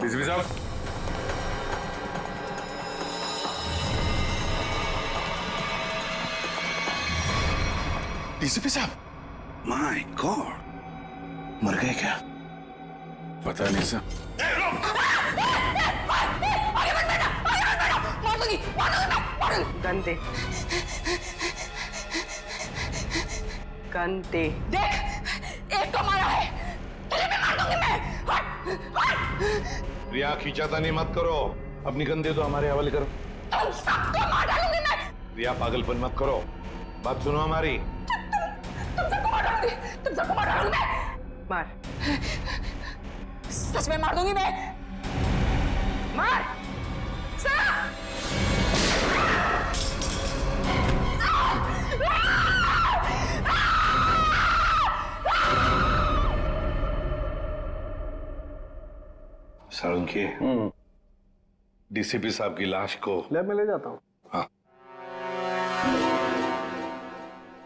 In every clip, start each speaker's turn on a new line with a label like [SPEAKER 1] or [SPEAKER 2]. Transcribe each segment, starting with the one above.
[SPEAKER 1] DCP साहब,
[SPEAKER 2] DCP साहब, my God, मर गए क्या?
[SPEAKER 1] पता नहीं सर।
[SPEAKER 3] गंदे गंदे
[SPEAKER 4] देख, एक तो मारा है, तुझे भी मार दूंगी मैं।
[SPEAKER 2] प्रिया, खींचातानी मत करो, अपनी गंदे तो हमारे हवाले करो।
[SPEAKER 4] तुम सबको मार डालूंगी मैं।
[SPEAKER 2] प्रिया, पागलपन मत करो, बात सुनो हमारी।
[SPEAKER 4] तुम सबको मार डालूंगी, तुम सबको मार डालूंगी मैं।
[SPEAKER 3] मार
[SPEAKER 4] सच में मार दूंगी मैं।
[SPEAKER 3] मार
[SPEAKER 2] साळुंखे, डीसीपी साहब की लाश को
[SPEAKER 5] लैब में ले जाता हूँ।
[SPEAKER 2] हाँ,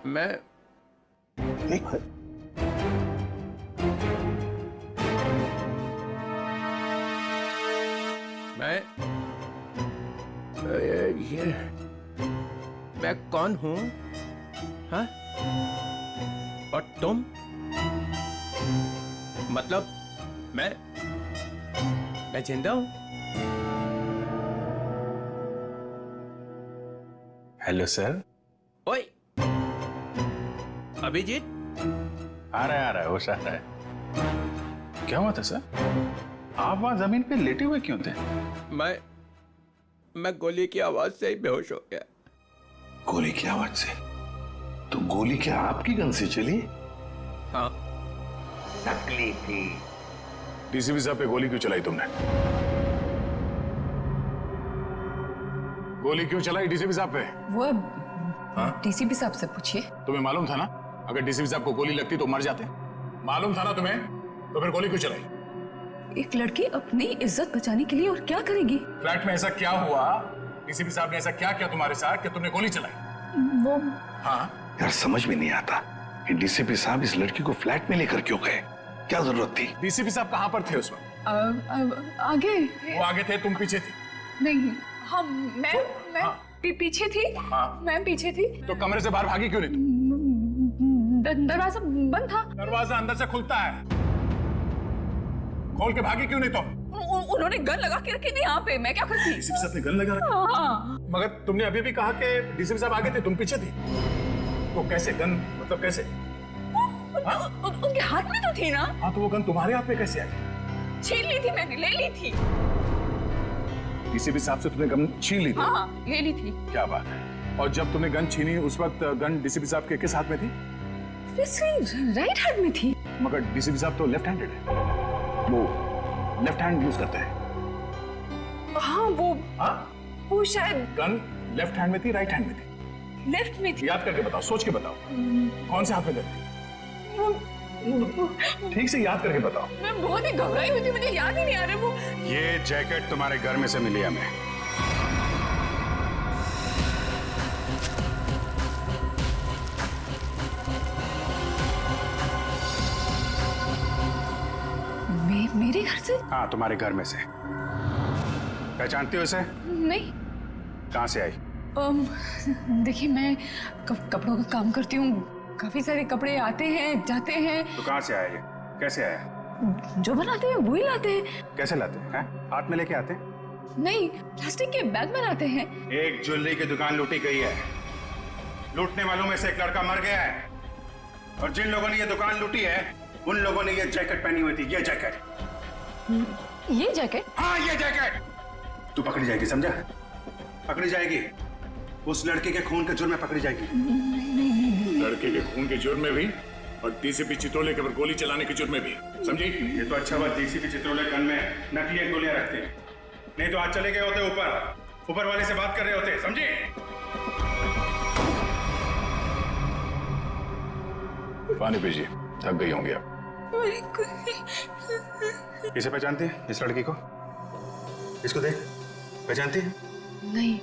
[SPEAKER 5] मैं ये मैं कौन हूँ? हाँ? और तुम? मतलब मैं जिंदा हूँ?
[SPEAKER 2] Hello sir.
[SPEAKER 5] ओए, अभिजीत?
[SPEAKER 2] आ रहा है, होश आ रहा है। क्या हुआ था सर? आप वहां जमीन पे लेटे हुए क्यों थे?
[SPEAKER 5] मैं गोली की आवाज से ही बेहोश हो गया।
[SPEAKER 2] गोली की आवाज से? तो गोली क्या आपकी गन से चली?
[SPEAKER 5] हाँ।
[SPEAKER 2] नकली थी। डीसीपी साहब पे गोली क्यों चलाई तुमने? गोली क्यों चलाई डीसीपी साहब पे?
[SPEAKER 4] वो डीसीपी साहब से पूछिए।
[SPEAKER 2] तुम्हें मालूम था ना, अगर डीसीपी साहब को गोली लगती तो मर जाते? मालूम था ना तुम्हें, तो फिर गोली क्यों चलाई?
[SPEAKER 4] एक लड़की अपनी इज्जत बचाने के लिए और क्या करेगी?
[SPEAKER 2] फ्लैट में ऐसा क्या हुआ? डीसीपी साहब ने ऐसा क्या किया तुम्हारे साथ कि तुमने गोली चलाई?
[SPEAKER 4] वो
[SPEAKER 2] हाँ यार, समझ में नहीं आता कि डीसीपी साहब इस लड़की को फ्लैट में लेकर क्यों गए? क्या जरूरत थी? डीसीपी साहब कहाँ पर थे उस वक्त?
[SPEAKER 4] आगे
[SPEAKER 2] वो आगे थे, तुम पीछे थी?
[SPEAKER 4] नहीं, हम मैं पीछे थी। मैं पीछे थी।
[SPEAKER 2] तो कमरे से बाहर भागी क्यों नहीं तुम?
[SPEAKER 4] दरवाजा बंद था।
[SPEAKER 2] दरवाजा अंदर से खुलता है, खोल के भागी क्यों नहीं तुम?
[SPEAKER 4] उन्होंने गन लगा के रखी थी यहाँ पे, मैं क्या करती?
[SPEAKER 2] डीसीपी साहब ने गन लगा रखी?
[SPEAKER 4] हाँ।
[SPEAKER 2] मगर तुमने अभी भी कहा कि डीसीपी साहब आगे थे, तुम पीछे थी। तो कैसे गन, मतलब कैसे?
[SPEAKER 4] उनके हाथ में तो थी ना।
[SPEAKER 2] हाँ, तो वो गन तुम्हारे हाथ में कैसे आई?
[SPEAKER 4] छीन ली थी मैंने, ले ली थी।
[SPEAKER 2] डीसीपी साहब से तुमने गन छीन ली थी?
[SPEAKER 4] हाँ, ले ली थी।
[SPEAKER 2] क्या बात है। और जब तुमने गन छीनी उस वक्त गन डीसीपी साहब के किस हाथ में थी?
[SPEAKER 4] राइट हैंड में थी।
[SPEAKER 2] मगर डीसीपी साहब तो लेफ्ट हैंडेड है, वो लेफ्ट हैंड यूज करते हैं।
[SPEAKER 4] हाँ, वो शायद
[SPEAKER 2] गन लेफ्ट हैंड में थी, राइट हैंड में थी?
[SPEAKER 4] लेफ्ट में थी।
[SPEAKER 2] याद करके बताओ, सोच के बताओ, कौन से हाथ में गन थी? ठीक से याद करके बताओ।
[SPEAKER 4] मैं बहुत ही घबराई हुई थी, मुझे याद ही नहीं आ रहा वो।
[SPEAKER 1] ये जैकेट तुम्हारे घर में से मिली हमें।
[SPEAKER 4] मेरे घर से?
[SPEAKER 1] हाँ, तुम्हारे घर में से। पहचानती हो इसे?
[SPEAKER 4] नहीं।
[SPEAKER 1] कहाँ से आई?
[SPEAKER 4] देखिए, मैं कपड़ों का काम करती हूँ, काफी सारे कपड़े आते हैं जाते हैं।
[SPEAKER 1] तो कहाँ से आया ये? कैसे आया?
[SPEAKER 4] जो बनाते हैं वही लाते हैं।
[SPEAKER 1] कैसे लाते हैं? हाथ में लेके आते हैं?
[SPEAKER 4] नहीं, प्लास्टिक के बैग में लाते हैं।
[SPEAKER 1] एक ज्वेलरी की दुकान लूटी गई है, लूटने वालों में से एक लड़का मर गया है, और जिन लोगों ने ये दुकान लूटी है उन लोगों ने ये जैकेट पहनी हुई थी। ये जैकेट।
[SPEAKER 4] ये जैकेट?
[SPEAKER 1] हाँ, ये जैकेट। तू पकड़ी जाएगी, समझा? पकड़ी जाएगी, उस लड़के के खून के जुर्म में पकड़ी जाएगी।
[SPEAKER 2] लड़के के खून के जुर्म में भी, और डीसीपी चित्रोले के ऊपर गोली चलाने के जुर्म में भी, समझी?
[SPEAKER 1] ये तो अच्छा बात, डीसीपी चित्रोले गन में नकली गोलियां रखते हैं, नहीं तो आज चले गए होते ऊपर वाले से बात कर रहे होते, समझी?
[SPEAKER 2] पानी पीजिए, थक गई होंगी आप।
[SPEAKER 1] इसे पहचानती है, इस लड़की को? इसको देख, पहचानती है?
[SPEAKER 4] नहीं।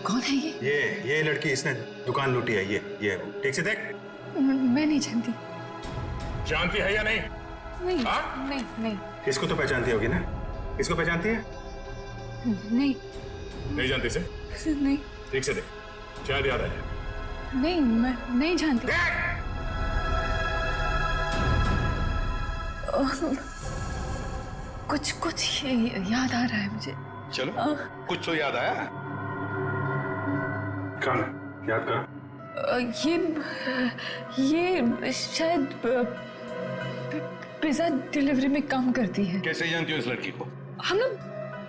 [SPEAKER 4] कौन है ये?
[SPEAKER 1] ये लड़की, इसने दुकान लूटी है। ये ठीक से देख।
[SPEAKER 4] मैं नहीं जानती।
[SPEAKER 2] जानती है या नहीं?
[SPEAKER 4] नहीं
[SPEAKER 1] हाँ?
[SPEAKER 4] नहीं नहीं
[SPEAKER 1] इसको तो पहचानती होगी ना? इसको पहचानती है?
[SPEAKER 4] नहीं
[SPEAKER 1] नहीं जानती से?
[SPEAKER 4] नहीं
[SPEAKER 1] ठीक से देख, शायद याद आ जाए।
[SPEAKER 4] नहीं मैं नहीं जानती। कुछ कुछ याद आ रहा है मुझे।
[SPEAKER 2] चलो कुछ तो याद आया।
[SPEAKER 1] कौन है? याद करो।
[SPEAKER 4] ये शायद पिज्जा डिलीवरी में काम करती है।
[SPEAKER 2] कैसे जानती हो इस लड़की को?
[SPEAKER 4] हम लोग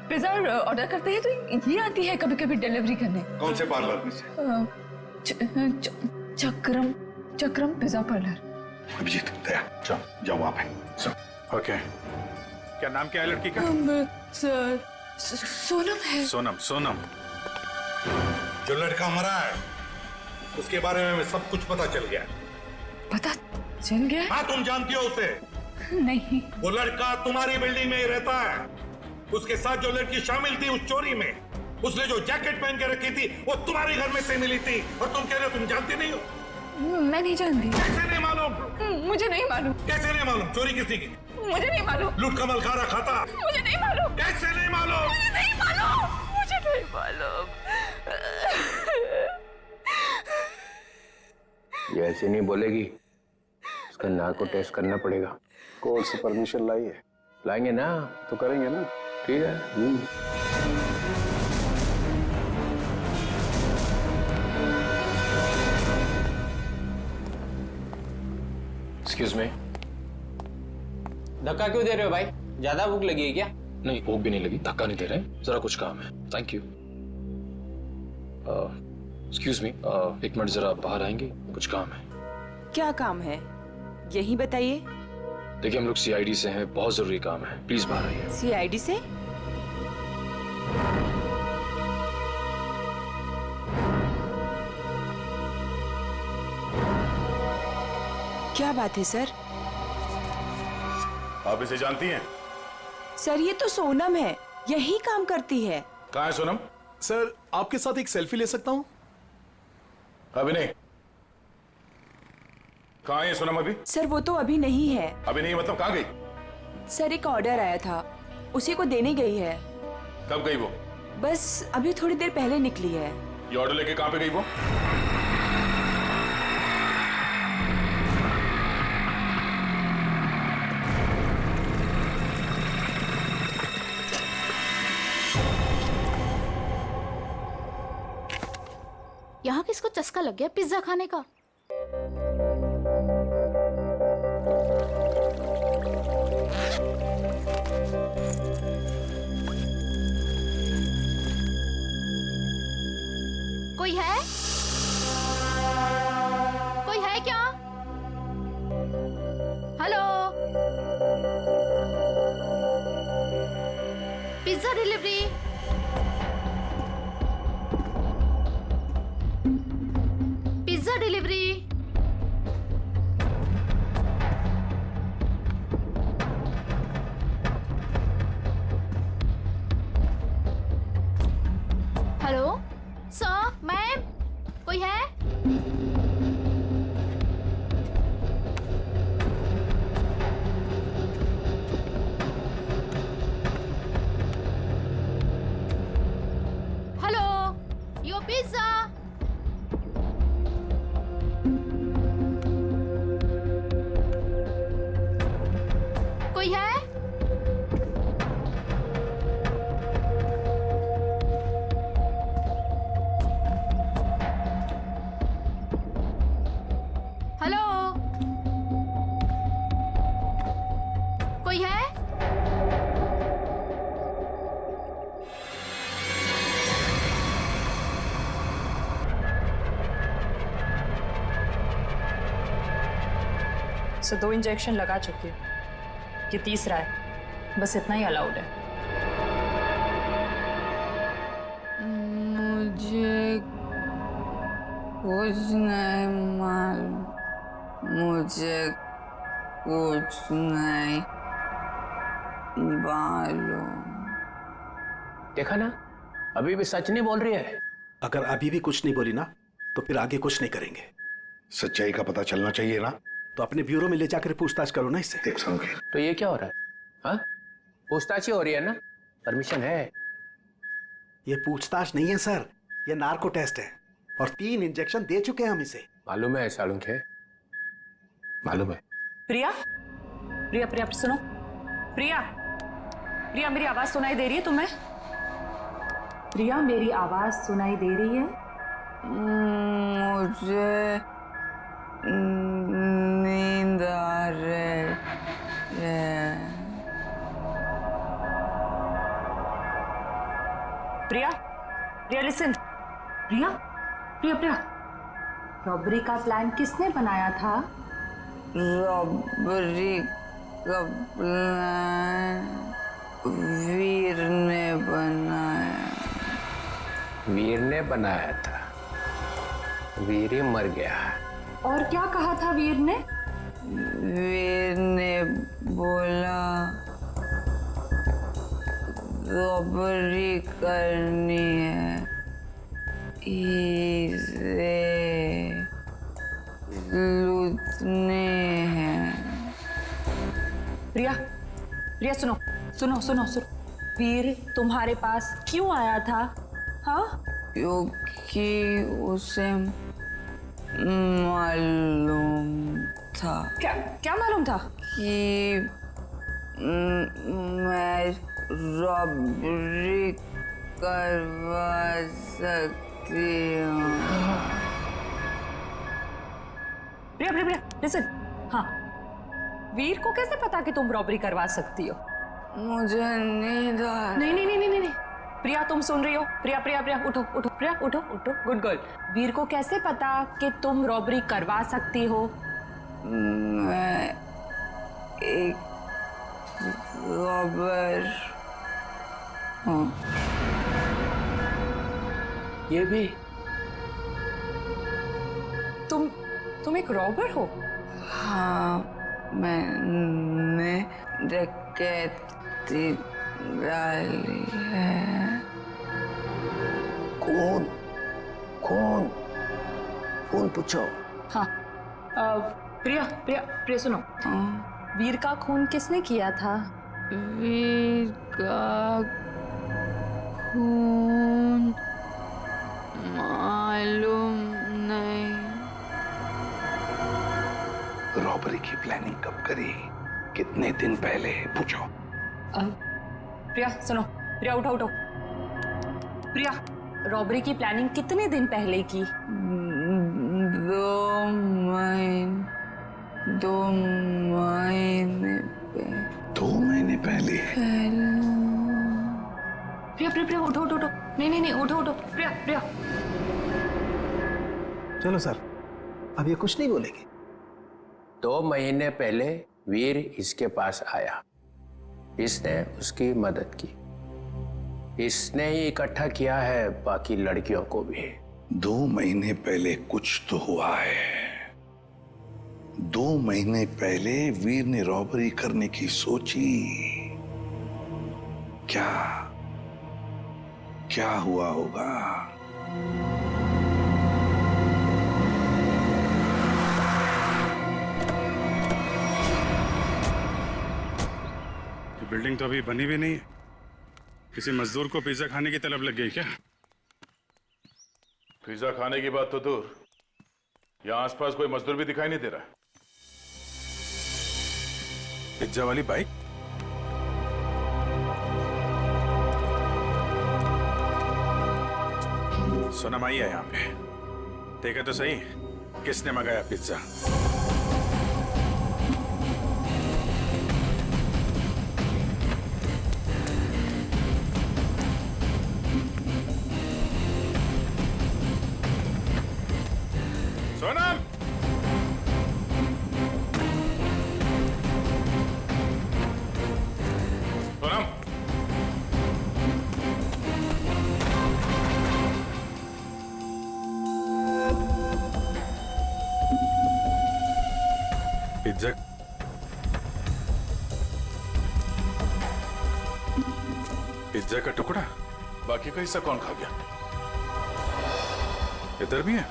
[SPEAKER 4] पिज्जा ऑर्डर करते हैं तो ये आती है कभी कभी डिलीवरी करने।
[SPEAKER 2] कौन से पार्लर में से?
[SPEAKER 4] चक्रम चक्रम पिज्जा पार्लर।
[SPEAKER 2] अभिजीत, दया, जाओ जाओ वहां पे।
[SPEAKER 1] ओके, क्या नाम क्या है लड़की का?
[SPEAKER 4] सोनम है।
[SPEAKER 1] सोनम। सोनम,
[SPEAKER 2] जो लड़का मरा है उसके बारे में सब कुछ पता चल गया।
[SPEAKER 4] पता चल गया?
[SPEAKER 2] हाँ, तुम जानती हो उसे?
[SPEAKER 4] नहीं।
[SPEAKER 2] वो लड़का तुम्हारी बिल्डिंग में ही रहता है। उसके साथ जो लड़की शामिल थी उस चोरी में, उसने जो जैकेट पहन के रखी थी वो तुम्हारे घर में से मिली थी, और तुम कह रहे हो तुम जानती नहीं हो?
[SPEAKER 4] मैं नहीं जानती।
[SPEAKER 2] कैसे नहीं मालूम?
[SPEAKER 4] मुझे नहीं मालूम।
[SPEAKER 2] कैसे नहीं मालूम? चोरी किसने की?
[SPEAKER 4] मुझे नहीं मालूम।
[SPEAKER 2] लूट कमल खा रहा खाता?
[SPEAKER 4] मुझे नहीं मालूम।
[SPEAKER 2] कैसे नहीं मालूम?
[SPEAKER 4] मुझे नहीं मालूम। मुझे नहीं मालूम।
[SPEAKER 5] ये ऐसे नहीं बोलेगी, उसका नाक को टेस्ट करना पड़ेगा।
[SPEAKER 6] कोर्ट से परमिशन लाई है?
[SPEAKER 5] लाएंगे ना
[SPEAKER 6] तो करेंगे ना।
[SPEAKER 5] ठीक है।
[SPEAKER 7] Excuse me.
[SPEAKER 8] धक्का क्यों दे रहे हो भाई? ज्यादा भूख लगी है क्या?
[SPEAKER 7] नहीं, भूख भी नहीं लगी, धक्का नहीं दे रहे, जरा कुछ काम है। Thank you. एक्सक्यूज मी, एक मिनट जरा बाहर आएंगे, कुछ काम है।
[SPEAKER 3] क्या काम है यही बताइए।
[SPEAKER 7] देखिए, हम लोग सीआईडी से हैं, बहुत जरूरी काम है, प्लीज बाहर आइए।
[SPEAKER 3] सीआईडी से? क्या बात है सर?
[SPEAKER 1] आप इसे जानती हैं?
[SPEAKER 3] सर ये तो सोनम है, यही काम करती है।
[SPEAKER 1] कहाँ है सोनम?
[SPEAKER 6] सर आपके साथ एक सेल्फी ले सकता हूँ?
[SPEAKER 1] अभी नहीं। कहाँ है ये सोनम अभी?
[SPEAKER 3] सर वो तो अभी नहीं है।
[SPEAKER 1] अभी नहीं मतलब कहाँ गई?
[SPEAKER 3] सर एक ऑर्डर आया था, उसी को देने गई है।
[SPEAKER 1] कब गई वो?
[SPEAKER 3] बस अभी थोड़ी देर पहले निकली है।
[SPEAKER 1] ये ऑर्डर लेके कहाँ पे गई वो?
[SPEAKER 9] यहाँ किसको चस्का लग गया पिज्जा खाने का? कोई है? कोई है क्या? Hello, pizza delivery. Pizza delivery. Hello sir, ma'am, कोई है? Hello, your pizza. कोई है? हेलो, कोई है?
[SPEAKER 4] सो 2 इंजेक्शन लगा चुकी हूँ, ये तीसरा है, बस इतना ही अलाउड है। मुझे कुछ नहीं मालूम, मुझे कुछ नहीं मालूम।
[SPEAKER 5] देखा ना, अभी भी सच नहीं बोल रही है।
[SPEAKER 6] अगर अभी भी कुछ नहीं बोली ना तो फिर आगे कुछ नहीं करेंगे।
[SPEAKER 2] सच्चाई का पता चलना चाहिए ना,
[SPEAKER 6] तो अपने ब्यूरो में ले जाकर पूछताछ करो ना इससे।
[SPEAKER 5] तो ये क्या हो रहा है? हाँ, पूछताछ ही हो रही है ना? परमिशन है?
[SPEAKER 6] ये पूछताछ नहीं है सर, ये नार्को टेस्ट है और 3 इंजेक्शन दे चुके हैं हम इसे।
[SPEAKER 5] मालूम है सालुंखे, मालूम है।
[SPEAKER 10] प्रिया, प्रिया, प्रिया सुनो, प्रिया, प्रिया मेरी आवाज सुनाई दे रही है तुम्हें? प्रिया मेरी आवाज सुनाई दे रही है?
[SPEAKER 3] मुझे नींद आ रही है।
[SPEAKER 10] प्रिया, प्रिया लिसन, प्रिया, प्रिया, प्रिया, रॉबरी का प्लान किसने बनाया था?
[SPEAKER 3] रॉबरी का प्लान वीर ने बनाया।
[SPEAKER 5] वीर ने बनाया था? वीर ही मर गया।
[SPEAKER 10] और क्या कहा था वीर ने?
[SPEAKER 3] वीर ने बोला रॉबरी करनी है, इसे लूटने हैं।
[SPEAKER 10] प्रिया, प्रिया सुनो, सुनो, सुनो, सुनो, वीर तुम्हारे पास क्यों आया था? हाँ,
[SPEAKER 3] क्योंकि उसे मालूम था।
[SPEAKER 10] क्या क्या मालूम था?
[SPEAKER 3] कि मैं रॉबरी करवा सकती हूँ।
[SPEAKER 10] प्रिया, प्रिया, प्रिया लिसन, हाँ, वीर को कैसे पता कि तुम रॉबरी करवा सकती हो?
[SPEAKER 3] मुझे नींद आ
[SPEAKER 10] नहीं, नहीं, नहीं, नहीं, नहीं, प्रिया तुम सुन रही हो? प्रिया, प्रिया, प्रिया उठो, उठो, प्रिया उठो, उठो, गुड गर्ल। वीर को कैसे पता कि तुम रॉबरी करवा सकती हो?
[SPEAKER 3] मैं एक रॉबर हूँ।
[SPEAKER 5] ये भी?
[SPEAKER 10] तुम एक रॉबर हो?
[SPEAKER 3] हाँ, मैंने डकैती डाली है।
[SPEAKER 5] कौन? कौन? कौन पूछो?
[SPEAKER 10] हाँ, प्रिया, प्रिया, प्रिया सुनो, वीर का खून किसने किया था?
[SPEAKER 3] वीर का खून मालूम नहीं।
[SPEAKER 2] रॉबरी की प्लानिंग कब करी? कितने दिन पहले? पूछो।
[SPEAKER 10] प्रिया सुनो, प्रिया उठो, उठो, प्रिया रॉबरी की प्लानिंग कितने दिन पहले की?
[SPEAKER 3] 2 महीने
[SPEAKER 2] 2 महीने पहले?
[SPEAKER 10] प्रिया, प्रिया, प्रिया उठो, उठो, उठो, नहीं, नहीं, नहीं, उठो, उठो, प्रिया, प्रिया।
[SPEAKER 6] चलो सर, अब ये कुछ नहीं बोलेगी।
[SPEAKER 5] 2 महीने पहले वीर इसके पास आया, इसने उसकी मदद की, इसने ही इकट्ठा किया है बाकी लड़कियों को भी।
[SPEAKER 2] 2 महीने पहले कुछ तो हुआ है। 2 महीने पहले वीर ने रॉबरी करने की सोची। क्या हुआ होगा?
[SPEAKER 1] बिल्डिंग तो अभी बनी भी नहीं है। किसी मजदूर को पिज्जा खाने की तलब लग गई क्या?
[SPEAKER 11] पिज्जा खाने की बात तो दूर, यहाँ आसपास कोई मजदूर भी दिखाई नहीं दे रहा।
[SPEAKER 1] पिज्जा वाली बाइक? सोनम आई है यहाँ पे, देखा तो सही किसने मंगाया pizza. Sonam, Sonam, pizza pizza का टुकड़ा,
[SPEAKER 11] बाकी का हिस्सा कौन खा गया?
[SPEAKER 1] इधर भी है।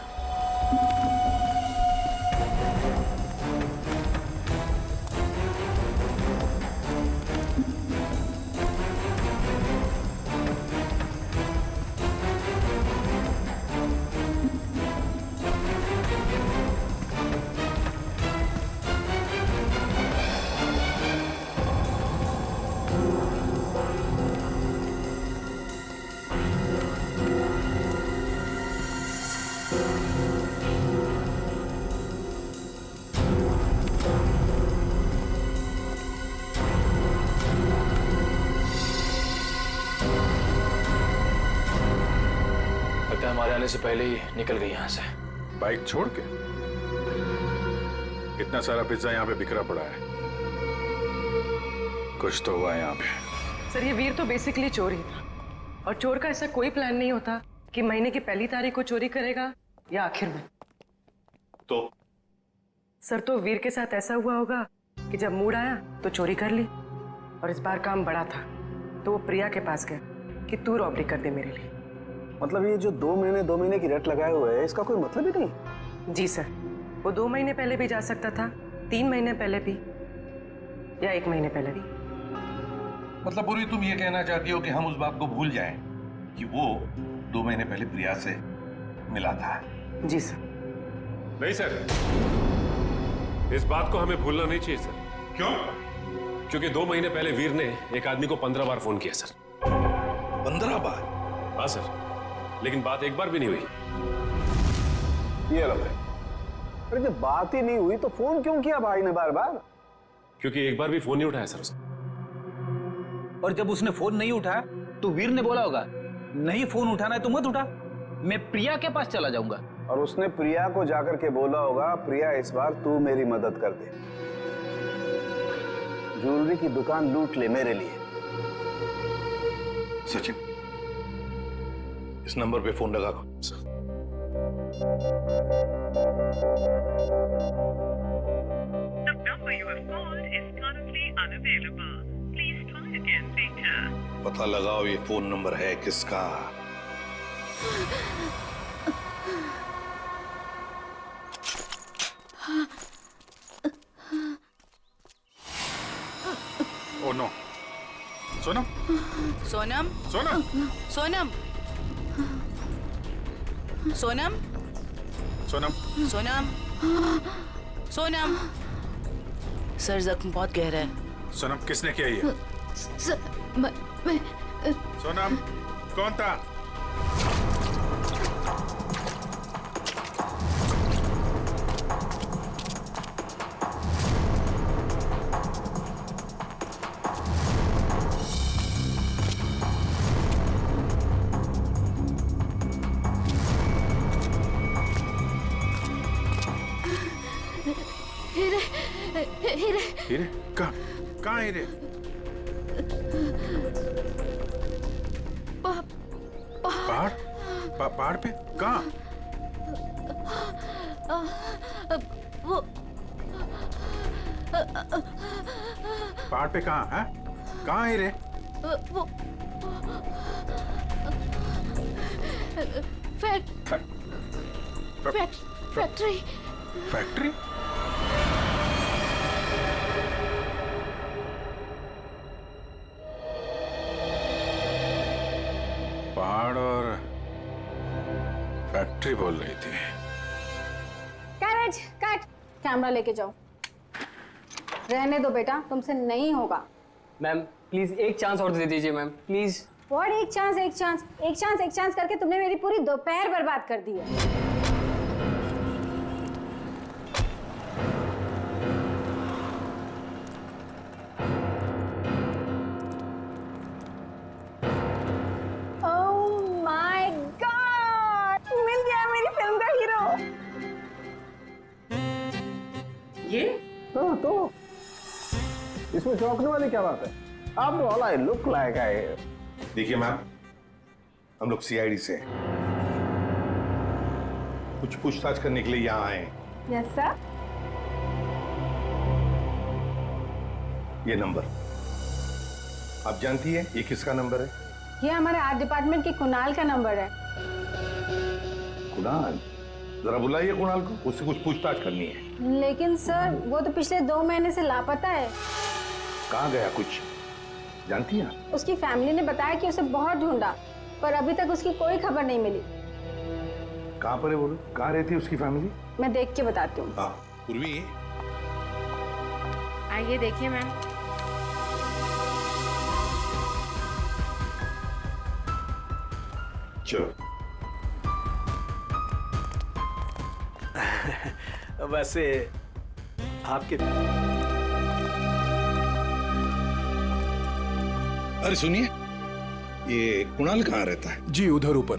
[SPEAKER 7] आ जाने से पहले ही निकल गई यहाँ से।
[SPEAKER 11] बाइक छोड़ के? इतना सारा पिज्जा यहाँ पे बिखरा पड़ा है, कुछ तो हुआ है यहाँ पे।
[SPEAKER 10] सर ये वीर तो बेसिकली चोर ही था, और चोर का ऐसा कोई प्लान नहीं होता कि महीने की पहली तारीख को चोरी करेगा या आखिर में।
[SPEAKER 2] तो
[SPEAKER 10] सर तो वीर के साथ ऐसा हुआ होगा कि जब मूड आया तो चोरी कर ली, और इस बार काम बड़ा था तो वो प्रिया के पास गया कि तू रॉबरी कर दे मेरे लिए।
[SPEAKER 6] मतलब ये जो 2 महीने की रेट लगाए हुए है, इसका कोई मतलब ही नहीं?
[SPEAKER 10] जी सर, वो 2 महीने पहले भी जा सकता था, 3 महीने पहले भी, या 1 महीने पहले भी।
[SPEAKER 2] मतलब पूरी तुम ये कहना चाहती हो कि हम उस बात को भूल जाएं कि वो 2 महीने पहले प्रिया से मिला था?
[SPEAKER 10] जी सर।
[SPEAKER 12] नहीं सर, इस बात को हमें भूलना नहीं चाहिए सर।
[SPEAKER 2] क्यों?
[SPEAKER 12] क्योंकि 2 महीने पहले वीर ने एक आदमी को 15 बार फोन किया सर।
[SPEAKER 2] 15 बार?
[SPEAKER 12] हाँ सर, लेकिन बात एक बार भी नहीं हुई।
[SPEAKER 6] ये लो भाई। अरे जब बात ही नहीं हुई तो फोन क्यों किया भाई ने बार बार?
[SPEAKER 12] क्योंकि एक बार भी फोन नहीं उठाया सर उसने।
[SPEAKER 8] और जब उसने फोन नहीं उठाया तो वीर ने बोला होगा नहीं फोन उठाना है तो मत उठा, मैं प्रिया के पास चला जाऊंगा।
[SPEAKER 6] और उसने प्रिया को जाकर के बोला होगा, प्रिया इस बार तू मेरी मदद कर दे, ज्वेलरी की दुकान लूट ले मेरे लिए।
[SPEAKER 2] सचिन, इस नंबर पे फोन लगा दो। पता लगाओ ये फोन नंबर है किसका।
[SPEAKER 1] Oh no. Sonam?
[SPEAKER 3] Sonam?
[SPEAKER 1] Sonam?
[SPEAKER 3] Sonam? Sonam?
[SPEAKER 1] Sonam?
[SPEAKER 3] Sonam? Sonam? Sir जख्म बहुत गहरा है।
[SPEAKER 1] सोनम किसने किया ये?
[SPEAKER 9] मैं
[SPEAKER 1] सोनम कौन था? हीरे? कहाँ हीरे? पहाड़? पहाड़ पे? कहाँ?
[SPEAKER 9] वो
[SPEAKER 1] पहाड़ पे कहाँ है? कहाँ हीरे?
[SPEAKER 9] वो फैक्ट्री।
[SPEAKER 1] फैक्ट्री? पहाड़ और फैक्ट्री बोल रही थी।
[SPEAKER 13] कैरेज कट, कैमरा लेके जाओ। रहने दो बेटा, तुमसे नहीं होगा।
[SPEAKER 8] मैम प्लीज एक चांस और दे दीजिए मैम, प्लीज।
[SPEAKER 13] और एक चांस करके तुमने मेरी पूरी दोपहर बर्बाद कर दी है।
[SPEAKER 6] तो इसमें चौंकने वाली क्या बात है? आप all I look like I.
[SPEAKER 2] देखिए मैम, हम लोग सीआईडी से हैं, कुछ पूछताछ करने के लिए यहाँ आए हैं।
[SPEAKER 13] Yes sir.
[SPEAKER 2] ये नंबर आप जानती है ये किसका नंबर है?
[SPEAKER 13] ये हमारे आर्ट डिपार्टमेंट के कुणाल का नंबर है।
[SPEAKER 2] कुणाल? जरा बुलाइए कुणाल को, उससे कुछ पूछताछ करनी है।
[SPEAKER 13] लेकिन सर वो तो पिछले 2 महीने से लापता है।
[SPEAKER 2] कहाँ गया कुछ जानती हैं?
[SPEAKER 13] उसकी फैमिली ने बताया कि उसे बहुत ढूंढा, पर अभी तक उसकी कोई खबर नहीं मिली।
[SPEAKER 2] कहाँ पर है बोलो? कहाँ रहती है उसकी फैमिली?
[SPEAKER 13] मैं देख के बताती हूँ।
[SPEAKER 2] हाँ पूर्वी,
[SPEAKER 9] आइए देखिए मैम।
[SPEAKER 2] चलो।
[SPEAKER 6] वैसे आपके
[SPEAKER 2] अरे सुनिए, ये कुणाल कहाँ रहता है?
[SPEAKER 11] जी उधर ऊपर।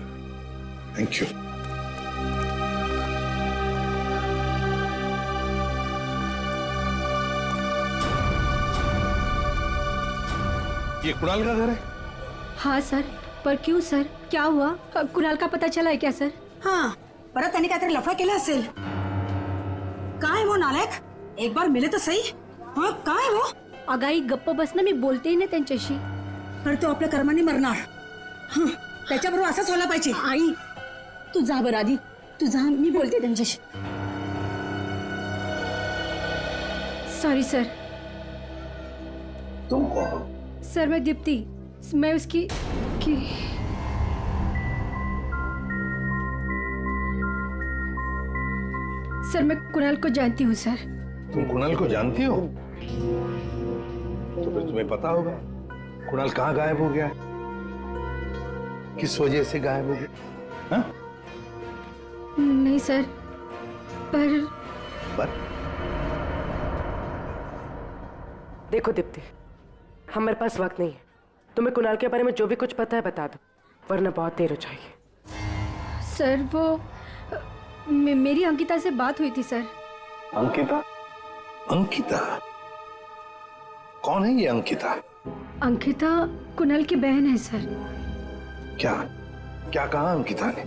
[SPEAKER 2] Thank you. ये कुणाल का घर है?
[SPEAKER 13] हाँ सर, पर क्यों सर, क्या हुआ? कुणाल का पता चला है क्या सर?
[SPEAKER 14] हाँ, परत त्यांनी काहीतरी लफडा केला असेल. काय वो नालायक? एक बार मिले तो सही. हाँ, काय वो?
[SPEAKER 13] अगाई गप्प बस ना, मी बोलते ना त्यांच्याशी.
[SPEAKER 14] पर तो आपल्या कर्माने मरणार. हं, त्याच्याबरोबर असंच व्हायला पाहिजे.
[SPEAKER 13] आई तू जा बरं आधी, तू जा, मी बोलते त्यांच्याशी. Sorry sir.
[SPEAKER 2] तुम कौन हो?
[SPEAKER 13] सर मैं दीप्ति, मैं उसकी सर मैं कुणाल को जानती हूँ सर.
[SPEAKER 2] तुम कुणाल को जानती हो? तो फिर तुम्हें पता होगा कुणाल कहाँ गायब हो गया, किस वजह से गायब हो गया? हाँ?
[SPEAKER 13] नहीं सर, पर
[SPEAKER 15] देखो दीप्ति, हमारे पास वक्त नहीं है. तुम्हें कुणाल के बारे में जो भी कुछ पता है बता दो, वरना बहुत देर हो जाएगी.
[SPEAKER 13] सर वो मेरी अंकिता से बात हुई थी सर.
[SPEAKER 2] अंकिता? अंकिता कौन है ये अंकिता?
[SPEAKER 13] अंकिता कुणाल की बहन है सर.
[SPEAKER 2] क्या क्या कहा अंकिता ने?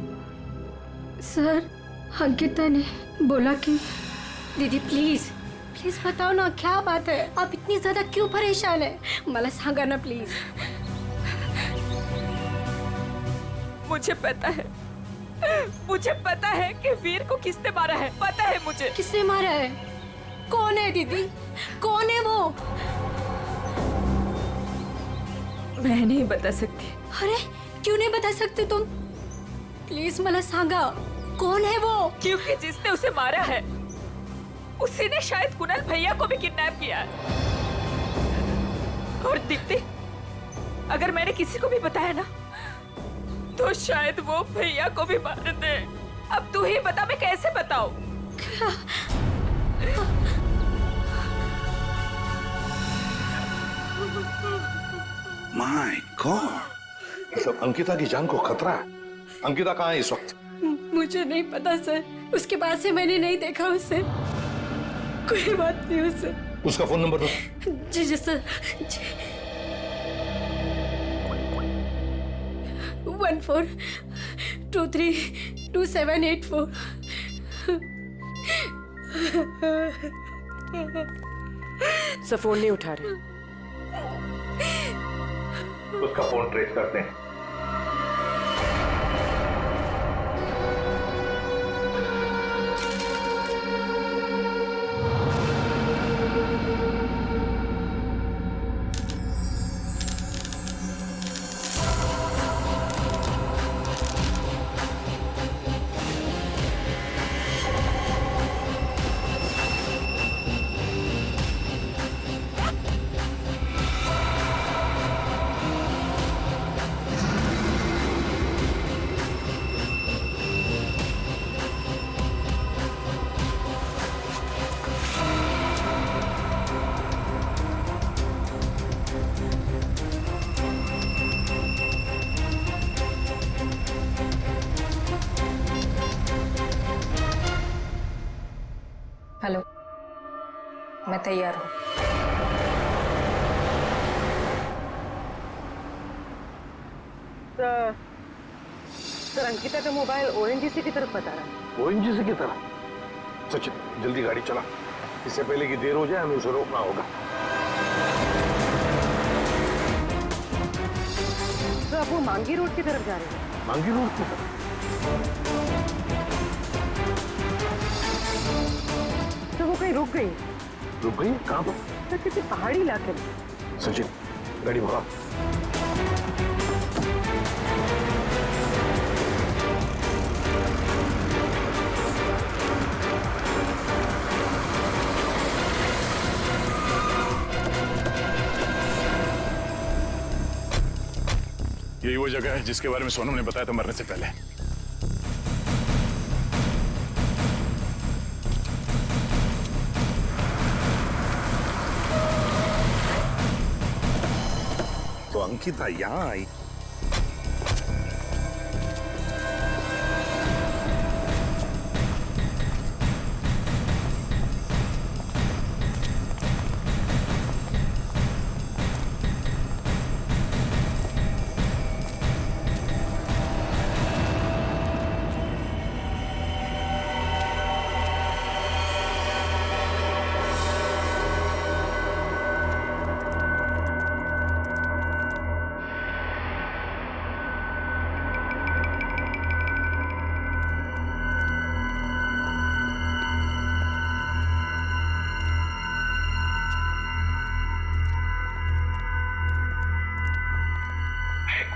[SPEAKER 13] सर अंकिता ने बोला कि दीदी प्लीज प्लीज बताओ ना क्या बात है, आप इतनी ज्यादा क्यों परेशान है, मला सांगा ना प्लीज.
[SPEAKER 10] मुझे पता है कि वीर को किसने मारा है, पता है मुझे.
[SPEAKER 13] किसने मारा है? कौन है दीदी, कौन है वो?
[SPEAKER 10] मैं नहीं बता सकती.
[SPEAKER 13] अरे क्यों नहीं बता सकते तुम? प्लीज मला सांगा कौन है वो.
[SPEAKER 10] क्योंकि जिसने उसे मारा है उसी ने शायद कुणाल भैया को भी किडनैप किया है. और दीप्ति, अगर मैंने किसी को भी बताया ना तो शायद वो भैया को भी मार दे. अब तू ही बता, मैं कैसे बताऊं?
[SPEAKER 2] माय गॉड, मतलब अंकिता की जान को खतरा है. अंकिता कहाँ है इस वक्त?
[SPEAKER 13] मुझे नहीं पता सर, उसके बाद से मैंने नहीं देखा उसे. कोई बात नहीं उसे.
[SPEAKER 2] उसका फोन नंबर दो.
[SPEAKER 13] जी जी सर. 14232784.
[SPEAKER 15] सब फोन नहीं उठा रहे.
[SPEAKER 2] उसका फोन ट्रेस करते हैं.
[SPEAKER 10] हेलो, मैं तैयार हूँ.
[SPEAKER 15] सर अंकिता का मोबाइल ओएनजीसी की तरफ बता रहा है.
[SPEAKER 2] ओएनजीसी की तरफ? सचिन जल्दी गाड़ी चला, इससे पहले कि देर हो जाए हमें उसे रोकना होगा.
[SPEAKER 15] तो अब वो मांगी रोड की तरफ जा रहे हैं.
[SPEAKER 2] मांगी रोड की तरफ?
[SPEAKER 15] तो वो कहीं रुक गई.
[SPEAKER 2] रुक गई? कहाँ पर?
[SPEAKER 15] तो किसी पहाड़ी इलाके में.
[SPEAKER 2] सचिन गाड़ी भगा.
[SPEAKER 11] यही वो जगह है जिसके बारे में सोनम ने बताया था मरने से पहले.
[SPEAKER 2] तो अंकिता यहाँ आई.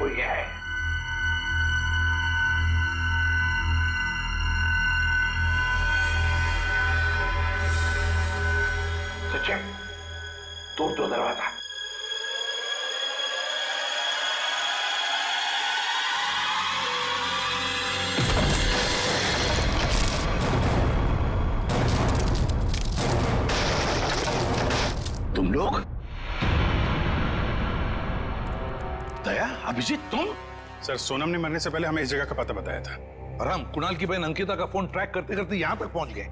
[SPEAKER 5] हुई है। सचिन, तोड़ दो दरवाजा।
[SPEAKER 1] तुम लोग? दया, अभिजीत, तुम? सर, सोनम ने मरने से पहले हमें इस जगह का पता बताया था
[SPEAKER 2] और हम कुणाल की बहन अंकिता का फोन ट्रैक करते करते यहां तक पहुंच गए।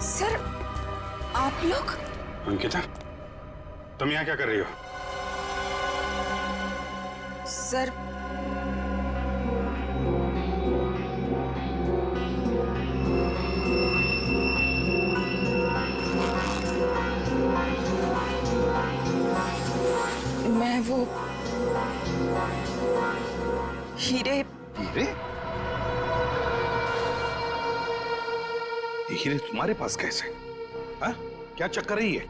[SPEAKER 3] सर, आप लोग?
[SPEAKER 1] अंकिता, तुम यहाँ क्या कर रही हो?
[SPEAKER 3] सर, मैं वो हीरे।
[SPEAKER 2] हीरे? ये हीरे तुम्हारे पास कैसे? हाँ? क्या चक्कर है ये?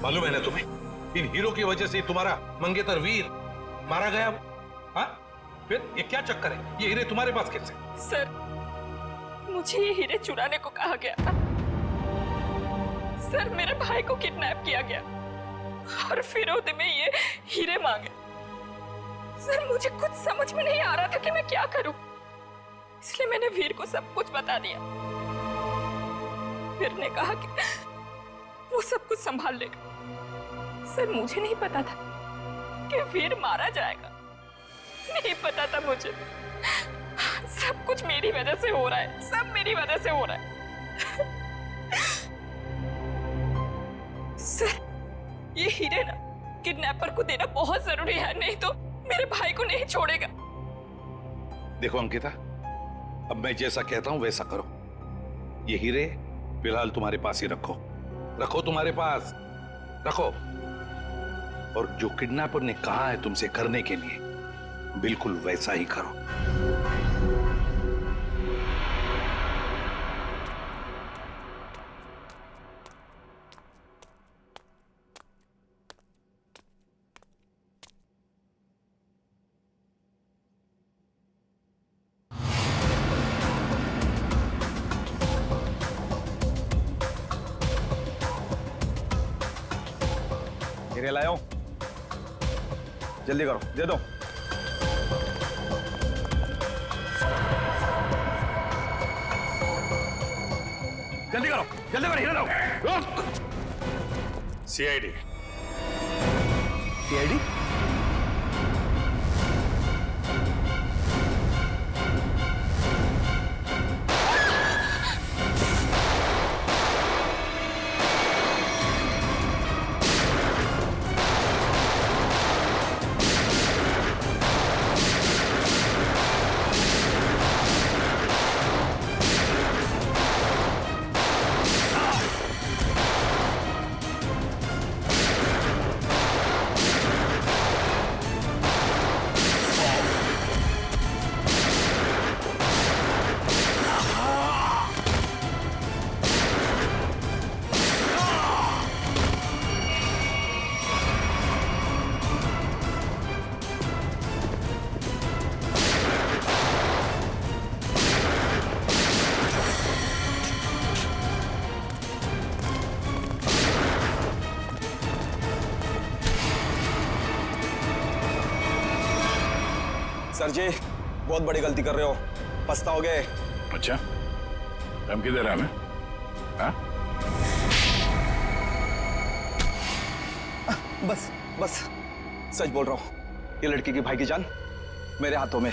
[SPEAKER 2] मालूम है ना तुम्हें, इन हीरो की वजह से तुम्हारा मंगेतर वीर मारा गया। हाँ? फिर ये क्या चक्कर है? ये हीरे तुम्हारे पास कैसे?
[SPEAKER 10] सर, मुझे ये हीरे चुराने को कहा गया था। सर, मेरे भाई को किडनैप किया गया और फिरौती में ये हीरे मांगे। सर, मुझे कुछ समझ में नहीं आ रहा था कि मैं क्या करूं, इसलिए मैंने वीर को सब कुछ बता दिया। वीर ने कहा कि वो सब कुछ संभाल लेगा। सर, मुझे नहीं पता था कि वीर मारा जाएगा, नहीं पता था मुझे। सब कुछ मेरी वजह से हो रहा है, सब मेरी वजह से हो रहा है। सर, ये हीरे ना किडनैपर को देना बहुत जरूरी है, नहीं तो मेरे भाई को नहीं छोड़ेगा।
[SPEAKER 2] देखो अंकिता, अब मैं जैसा कहता हूं वैसा करो। ये हीरे फिलहाल तुम्हारे पास ही रखो, रखो तुम्हारे पास, रखो। और जो किडनैपर ने कहा है तुमसे करने के लिए, बिल्कुल वैसा ही करो।
[SPEAKER 8] हीरे लाया हूं, जल्दी करो, दे दो। जल्दी करो, जल्दी करो, हीरे लाओ।
[SPEAKER 1] सीआईडी।
[SPEAKER 8] सीआईडी?
[SPEAKER 16] सर जी, बहुत बड़ी गलती कर रहे हो, पछताओगे।
[SPEAKER 11] अच्छा, धमकी दे रहा है हमें? हाँ?
[SPEAKER 16] बस बस सच बोल रहा हूं, ये लड़की की भाई की जान मेरे हाथों में।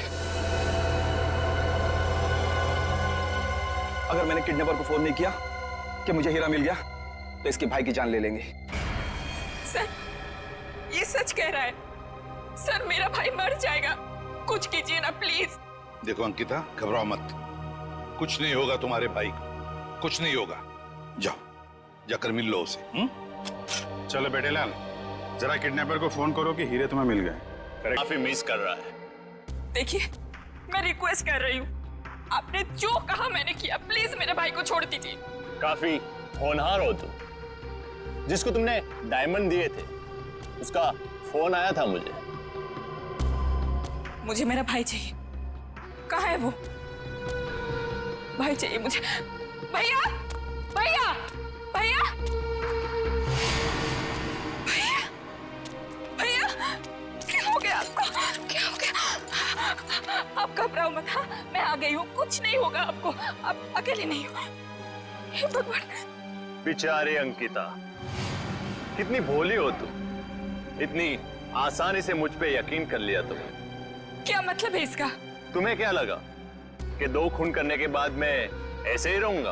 [SPEAKER 16] अगर मैंने किडनैपर को फोन नहीं किया कि मुझे हीरा मिल गया, तो इसके भाई की जान ले लेंगे।
[SPEAKER 10] सर, ये सच कह रहा है। सर, मेरा भाई मर जाएगा, कुछ कीजिए ना प्लीज।
[SPEAKER 2] देखो अंकिता, घबराओ मत, कुछ नहीं होगा तुम्हारे भाई को, कुछ नहीं होगा। जाओ जाकर मिल लो उसे।
[SPEAKER 1] चलो बेटे लाल, जरा किडनैपर को फोन करो कि हीरे तुम्हें मिल गए।
[SPEAKER 17] काफी मिस कर रहा है।
[SPEAKER 10] देखिए, मैं रिक्वेस्ट कर रही हूँ, आपने जो कहा मैंने किया, प्लीज मेरे भाई को छोड़ दीजिए।
[SPEAKER 17] काफी होनहार हो तुम। जिसको तुमने डायमंड दिए थे उसका फोन आया था मुझे।
[SPEAKER 10] मुझे मेरा भाई चाहिए। कहाँ है वो? भाई चाहिए मुझे। भैया, भैया, भैया, भैया, भैया, क्या हो गया आपको? क्या हो गया? आप घबराओ मत। हाँ, मैं आ गई हूँ, कुछ नहीं होगा आपको। आप अकेले नहीं हो। हे भगवान।
[SPEAKER 17] बेचारे अंकिता, कितनी भोली हो तुम। इतनी आसानी से मुझ पे यकीन कर लिया तुमने।
[SPEAKER 10] क्या मतलब है इसका?
[SPEAKER 17] तुम्हें क्या लगा कि 2 खून करने के बाद मैं ऐसे ही रहूंगा?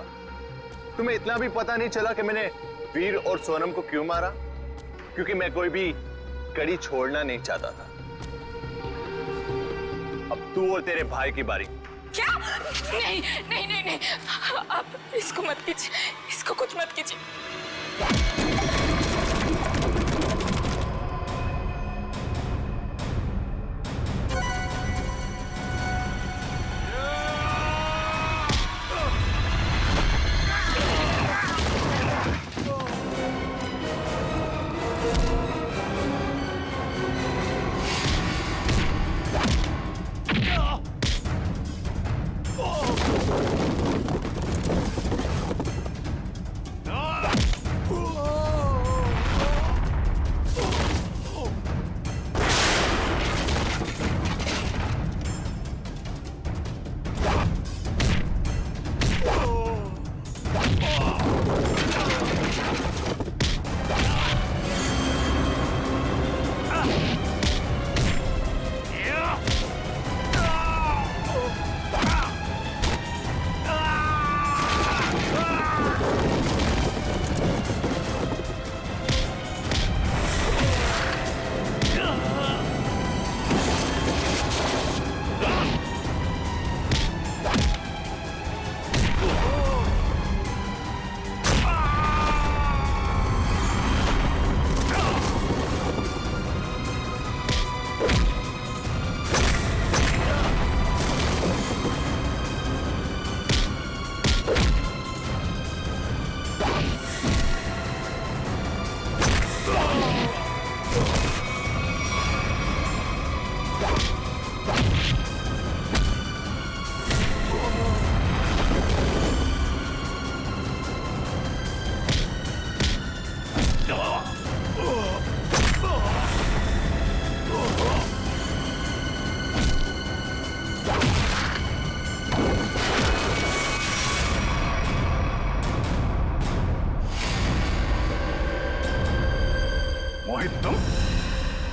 [SPEAKER 17] तुम्हें इतना भी पता नहीं चला कि मैंने वीर और सोनम को क्यों मारा? क्योंकि मैं कोई भी कड़ी छोड़ना नहीं चाहता था। अब तू और तेरे भाई की बारी।
[SPEAKER 10] क्या? नहीं नहीं नहीं नहीं, आप इसको मत कीजिए, इसको कुछ मत कीजिए।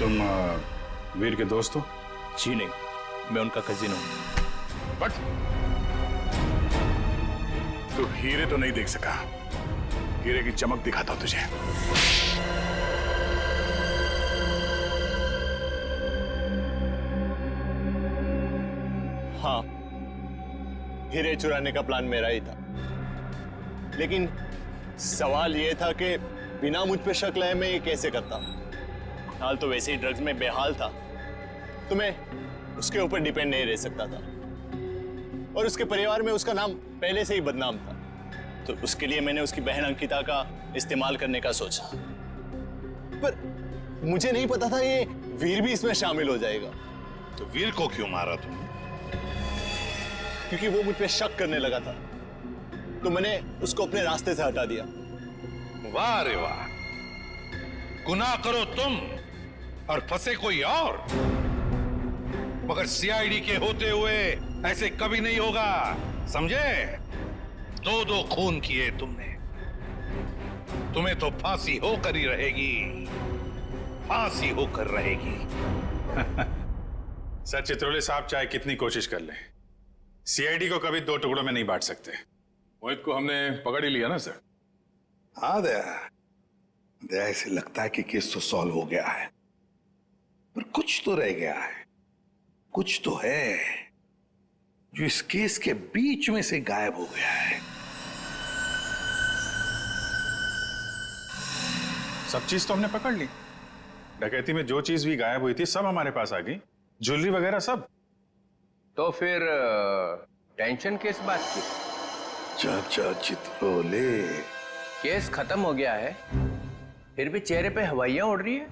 [SPEAKER 1] तुम वीर के दोस्त हो?
[SPEAKER 17] जी नहीं, मैं उनका कजिन हूं।
[SPEAKER 1] बट तू हीरे तो नहीं देख सका। हीरे की चमक दिखाता हूं तुझे।
[SPEAKER 17] हाँ, हीरे चुराने का प्लान मेरा ही था, लेकिन सवाल यह था कि बिना मुझ पे शक लाए मैं ये कैसे करता। हाल तो वैसे ही ड्रग्स में बेहाल था, तो मैं उसके ऊपर डिपेंड नहीं रह सकता था, और उसके परिवार में उसका नाम पहले से ही बदनाम था, तो उसके लिए मैंने उसकी बहन अंकिता का इस्तेमाल करने का सोचा। पर मुझे नहीं पता था ये वीर भी इसमें शामिल हो जाएगा।
[SPEAKER 2] तो वीर को क्यों मारा तुमने?
[SPEAKER 17] क्योंकि वो मुझ पे शक करने लगा था, तो मैंने उसको अपने रास्ते से हटा दिया।
[SPEAKER 2] वाह रे वाह, गुनाह करो तुम और फंसे कोई और, मगर सीआईडी के होते हुए ऐसे कभी नहीं होगा, समझे? 2 खून किए तुमने, तुम्हें तो फांसी होकर ही रहेगी, फांसी होकर रहेगी।
[SPEAKER 1] सर चित्रोले साहब चाहे कितनी कोशिश कर ले, सीआईडी को कभी 2 टुकड़ों में नहीं बांट सकते।
[SPEAKER 11] मोहित को हमने पकड़ ही लिया ना सर।
[SPEAKER 2] हाँ दया, ऐसे लगता है कि केस तो सॉल्व हो गया है, पर कुछ तो रह गया है, कुछ तो है जो इस केस के बीच में से गायब हो गया है।
[SPEAKER 1] सब चीज तो हमने पकड़ ली। डकैती में जो चीज भी गायब हुई थी सब हमारे पास आ गई, ज्वेलरी वगैरह सब।
[SPEAKER 5] तो फिर टेंशन किस बात की?
[SPEAKER 2] चाचा चित्रोले,
[SPEAKER 5] केस खत्म हो गया है, फिर भी चेहरे पे हवाइयां उड़ रही है।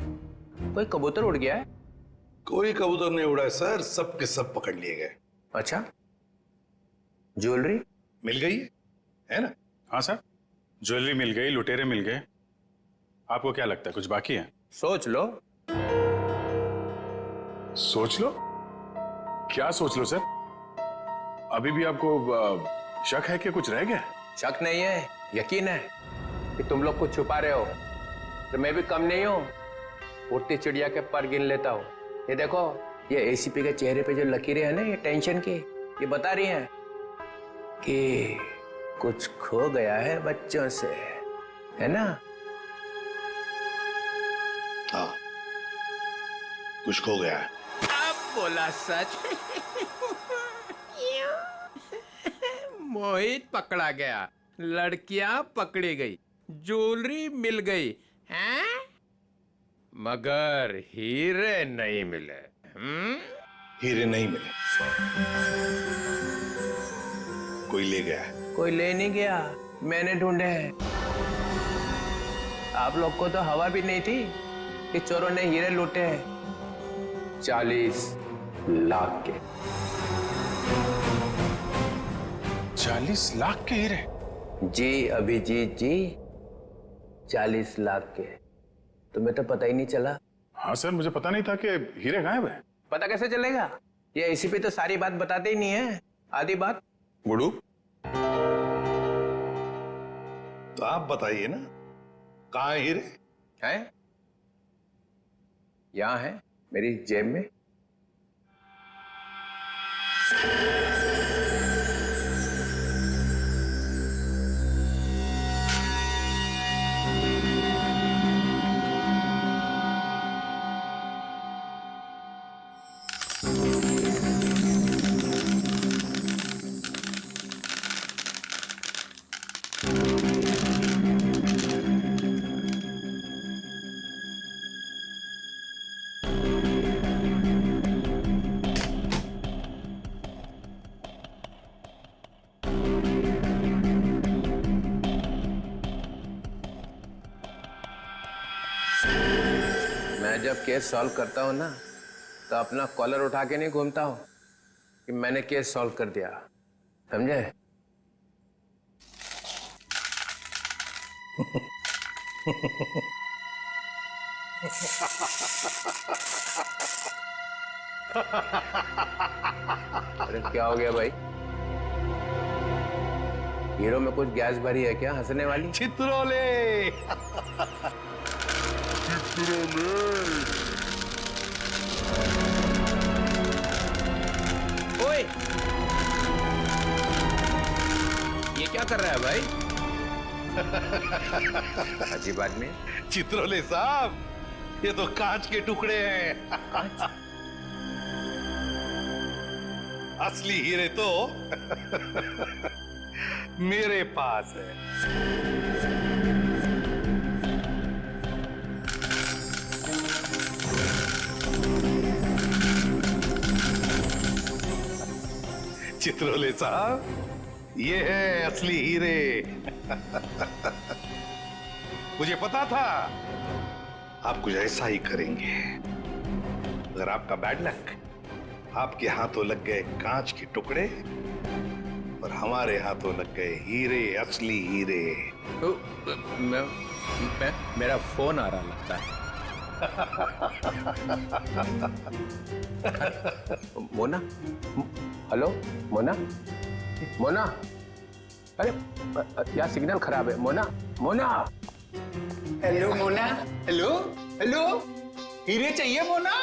[SPEAKER 5] कोई कबूतर उड़ गया है?
[SPEAKER 2] कोई कबूतर नहीं उड़ा है सर, सब के सब पकड़ लिए गए।
[SPEAKER 5] अच्छा, ज्वेलरी
[SPEAKER 2] मिल गई है ना?
[SPEAKER 1] हाँ सर, ज्वेलरी मिल गई, लुटेरे मिल गए। आपको क्या लगता है कुछ बाकी है?
[SPEAKER 5] सोच लो।
[SPEAKER 11] सोच लो? क्या सोच लो सर? अभी भी आपको शक है कि कुछ रह गया?
[SPEAKER 5] शक नहीं है, यकीन है कि तुम लोग कुछ छुपा रहे हो। तो मैं भी कम नहीं हूं, उड़ती चिड़िया के पर गिन लेता हूं। ये देखो, ये एसीपी के चेहरे पे जो लकीरें हैं ना, ये टेंशन की, ये बता रही हैं कि कुछ खो गया है बच्चों से, है ना?
[SPEAKER 2] हाँ, कुछ खो गया है।
[SPEAKER 5] अब बोला सच। मोहित पकड़ा गया, लड़कियां पकड़ी गई, ज्वेलरी मिल गई, हैं? मगर हीरे नहीं मिले।
[SPEAKER 2] हीरे नहीं मिले, कोई ले गया है।
[SPEAKER 5] कोई ले नहीं गया, मैंने ढूंढे हैं। आप लोग को तो हवा भी नहीं थी कि चोरों ने हीरे लूटे हैं। 40 लाख के।
[SPEAKER 1] 40 लाख के हीरे?
[SPEAKER 5] जी अभिजीत जी, 40 लाख के। तुम्हें तो पता ही नहीं चला।
[SPEAKER 1] हाँ सर, मुझे पता नहीं था कि हीरे गायब है।
[SPEAKER 5] पता कैसे चलेगा? ये एसीपी तो सारी बात बताते ही नहीं है, आधी बात।
[SPEAKER 2] गुडू, तो आप बताइए ना, कहाँ है हीरे?
[SPEAKER 5] हैं? यहां है, मेरी जेब में। मैं जब केस सॉल्व करता हूं ना, तो अपना कॉलर उठा के नहीं घूमता हूं कि मैंने केस सॉल्व कर दिया, समझे? अरे क्या हो गया भाई? हीरो में कुछ गैस भरी है क्या हंसने वाली?
[SPEAKER 2] चित्रोले।
[SPEAKER 5] ओए, ये क्या कर रहा है भाई? अजीब आदमी।
[SPEAKER 2] चित्रोले साहब, ये तो कांच के टुकड़े हैं। असली हीरे तो मेरे पास है। चित्रोले साहब, ये है असली हीरे। मुझे पता था आप कुछ ऐसा ही करेंगे। अगर आपका बैड लक, आपके हाथों लग गए कांच के टुकड़े और हमारे हाथों लग गए हीरे, असली हीरे।
[SPEAKER 5] मेरा फोन आ रहा लगता है। मोना, हेलो मोना, मोना, अरे यार सिग्नल खराब है। Mona, Mona,
[SPEAKER 8] hello Mona, hello hello, हीरे चाहिए मोना?